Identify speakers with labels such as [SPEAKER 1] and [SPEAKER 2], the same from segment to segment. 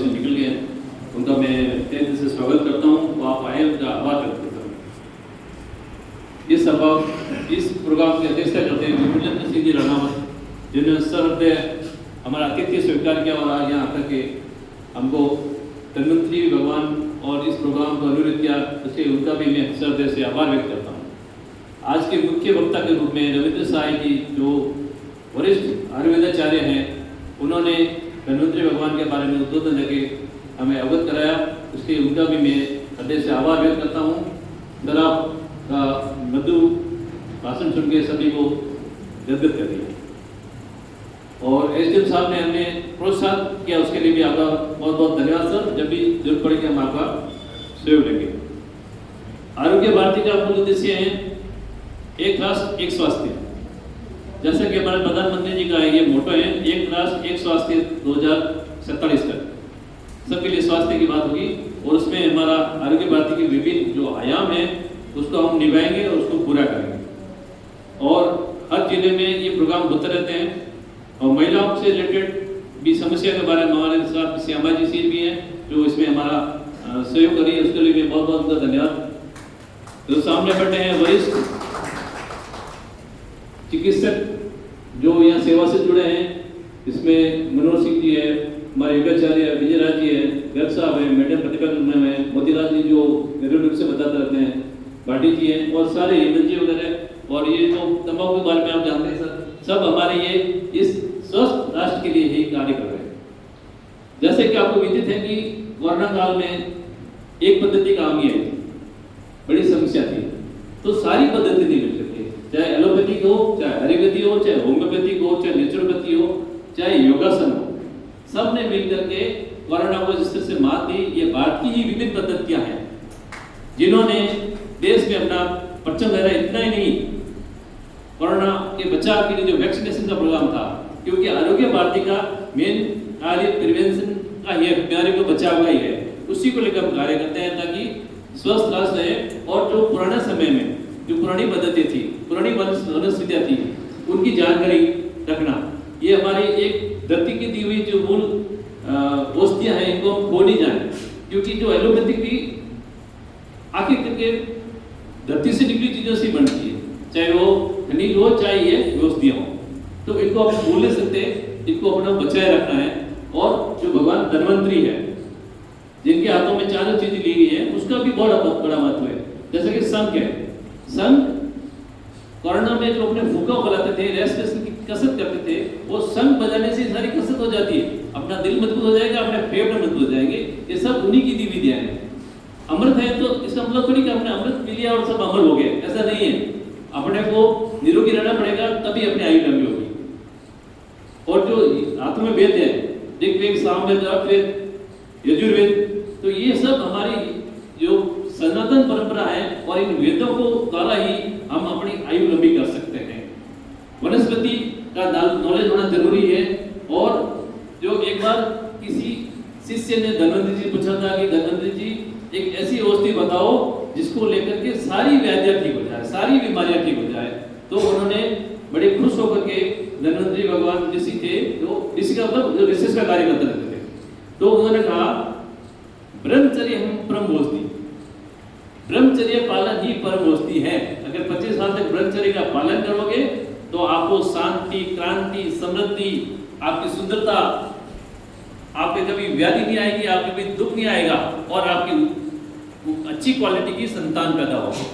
[SPEAKER 1] से निकल गए हैं, उनका मैं तहे दिल से स्वागत करता हूँ। वो आप आए, उनका आभार व्यक्त करता हूँ। इस प्रोग्राम की अध्यक्षता करते हैं विमलेंद्र सिंह जी रणावत, जिन्होंने सहृदय हमारा आतिथ्य स्वीकार किया और आज यहाँ आकर के हमको धन्वंतरी भगवान और इस प्रोग्राम को अनुरोध किया, इसलिए उनका भी मैं हृदय से आभार व्यक्त करता हूँ। आज के मुख्य वक्ता के रूप में रविंद्र साय जी, जो वरिष्ठ आयुर्वेदाचार्य हैं, उन्होंने धन्वंतरी भगवान के बारे में उद्बोधन देके हमें अवगत कराया, इसलिए उनका भी मैं हृदय से आभार व्यक्त करता हूँ। सर आपका मधु भाषण सुन के सभी को गदगद कर दिया और एसडीएम साहब ने हमें प्रोत्साहन किया, उसके लिए भी आपका बहुत बहुत धन्यवाद सर। जब भी जरूरत पड़ेगी हम आपका सहयोग लेंगे। आरोग्य भारती का मूल उद्देश्य है एक राष्ट्र एक स्वास्थ्य। जैसा कि हमारे प्रधानमंत्री जी का ये मोटो है, एक राष्ट्र एक स्वास्थ्य 2047 तक सबके लिए स्वास्थ्य की बात होगी और उसमें हमारा आरोग्य भारती के विभिन्न जो आयाम है उसको हम निभाएंगे और उसको पूरा करेंगे। और हर जिले में ये प्रोग्राम होते रहते हैं और महिलाओं से रिलेटेड भी समस्या के बारे में हमारे साथ श्यामा जी सी भी हैं, जो इसमें हमारा सहयोग करिए, उसके लिए भी बहुत बहुत उनका धन्यवाद। जो सामने बैठे हैं वरिष्ठ चिकित्सक जो यहाँ सेवा से जुड़े हैं, इसमें मनोहर सिंह जी है, हमारे योगाचार्य विजय राज जी है, गर्ग साहब है, मैडम प्रतिभा में है, मोतीराज जी जो निरंतर से बताते रहते हैं, भाटी जी हैं और सारे हेमंत जी वगैरह, और ये जो तंबाकू के बारे में आप जानते हैं सर, सब हमारे ये इस स्वस्थ राष्ट्र के लिए ही कार्य कर रहे हैं। जैसे कि आपको विदित है कि कोरोना काल में एक पद्धति काम ही आई थी, बड़ी समस्या थी, तो सारी पद्धति नहीं मिल सकती, चाहे एलोपैथिक हो, चाहे आयुर्वेदिक हो, चाहे होम्योपैथिक हो, चाहे नेचुरोपैथी हो, चाहे योगासन हो, सब ने मिल करके कोरोना को जिस तरह से मात दी। ये भारत की ही विभिन्न पद्धतियां हैं जिन्होंने देश में अपना परचम लहराया। इतना ही नहीं, कोरोना के बचाव के लिए जो वैक्सीनेशन का प्रोग्राम था, क्योंकि आरोग्य भारती का मेन कार्य प्रिवेंशन का ही है, बीमारी को बचाव का ही है, उसी को लेकर कार्य करते हैं ताकि स्वस्थ राष्ट्र रहे। और जो पुराने समय में जो पुरानी पद्धति थी, पुरानी वनस्पतियां थी, उनकी जानकारी रखना, ये हमारी एक धरती की दी हुई जो मूल औषधियां हैं, इनको हम खो नहीं जाए, क्योंकि जो एलोपैथिक भी आखिर करके धरती से निकली चीजों से बनती है, चाहे वो खनिज हो चाहे ये औषधियां हो, तो इनको आप भूल नहीं सकते, इनको अपना बचाए रखना है। और जो भगवान धन्वंतरी है, जिनके हाथों में चारों चीजें ली गई है, उसका भी बहुत बड़ा महत्व है। जैसे कि संघ है, संघ कोरोना में जो अपने फूका फैलाते थे, रेस्पिरेशन की कसरत करते थे, वो संघ बजाने से सारी कसरत हो जाती है, अपना दिल मजबूत हो जाएगा, अपने फेफड़े मजबूत हो जाएंगे। ये सब उन्हीं की दी विधियां हैं। अमृत है तो इसका मतलब थोड़ी कि हमने अमृत पी लिया और सब अमर हो गए, ऐसा नहीं है। अपने को निरोगी रहना पड़ेगा, तभी अपनी आयु लंबी होगी। और जो हाथ में वेद है, ऋग्वेद, सामवेद, अथर्ववेद, यजुर्वेद, तो ये सब हमारी जो सनातन परंपरा है और इन वेदों को द्वारा ही हम अपनी आयु लंबी कर सकते हैं। वनस्पति का नॉलेज होना जरूरी है। और जो एक बार किसी शिष्य ने धन्वंतरी जी पूछा था कि धन्वंतरी जी एक ऐसी औषधि बताओ जिसको लेकर के सारी व्याधियां ठीक हो जाए, सारी बीमारियां ठीक हो जाए, तो उन्होंने बड़े खुश होकर के धन्वंतरी भगवान ऋषि थे, तो ऋषि का मतलब जो ऋषि का कार्य करते रहते थे, तो उन्होंने कहा ब्रह्मचर्य हम परम औषधि, ब्रह्मचर्य पालन ही परम औषधि है। अगर 25 साल तक ब्रह्मचर्य का पालन करोगे तो आपको शांति, क्रांति, समृद्धि, आपकी सुंदरता, आपके कभी व्याधि नहीं आएगी, आपके कभी दुख नहीं आएगा और आपकी अच्छी क्वालिटी की संतान पैदा होगी,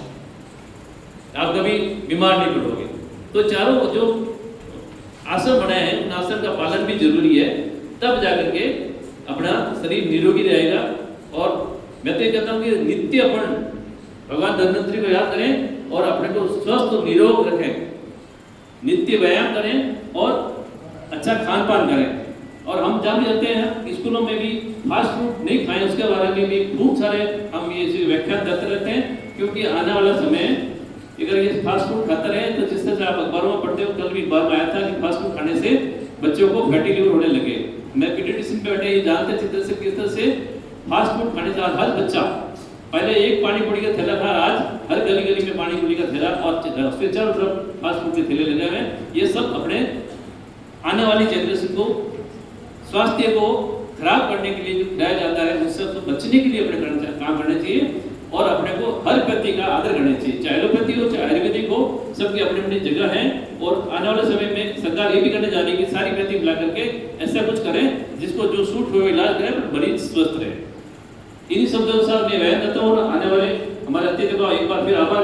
[SPEAKER 1] आप कभी बीमार नहीं पड़ोगे। तो चारों जो आसन बनाए हैं, उन आसन का पालन भी जरूरी है, तब जाकर के अपना शरीर निरोगी रहेगा। और मैं तो ये कहता हूँ कि नित्य अपन भगवान धन्वंतरी को याद करें और अपने को स्वस्थ और निरोग रखें, नित्य व्यायाम करें और अच्छा खान पान करें। और हम जहाँ भी जाते हैं स्कूलों में भी फास्ट फूड नहीं खाएं, उसके बारे में भी खूब सारे हम ये व्याख्यान देते रहते हैं, क्योंकि आने वाला समय अगर ये फास्ट फूड खाते रहे तो जिस तरह से आप अखबारों में पढ़ते हो, कल भी बात आया था कि फास्ट फूड खाने से बच्चों को फैटी लिवर होने लगे। मैं पीडियाट्रिशियन पे बैठे ये जानते चित्र से किस तरह से फास्ट फूड खाने से हर बच्चा पहले एक पानी पूरी का थैला था, आज हर गली गली में पानी पूरी का थैला और उसके चारों तरफ फास्ट फूड के थैले लगे हुए हैं। ये सब अपने आने वाली जनरेशन को, स्वास्थ्य को खराब करने के लिए जो खिलाया जाता है उससे तो बचने के लिए अपने काम करना चाहिए और अपने को हर व्यक्ति का आदर करना चाहिए, चाहे एलोपैथी हो चाहे आयुर्वेदिक हो, सबकी अपनी अपनी जगह है। और आने वाले समय में सरकार ये भी करने जा रही है कि सारी व्यक्ति मिला करके ऐसा कुछ करें जिसको जो सूट हुए इलाज करें पर मरीज स्वस्थ रहे। इन्हीं शब्दों के साथ मैं बयान करता हूँ और आने वाले हमारे अतिथि को एक बार फिर आभार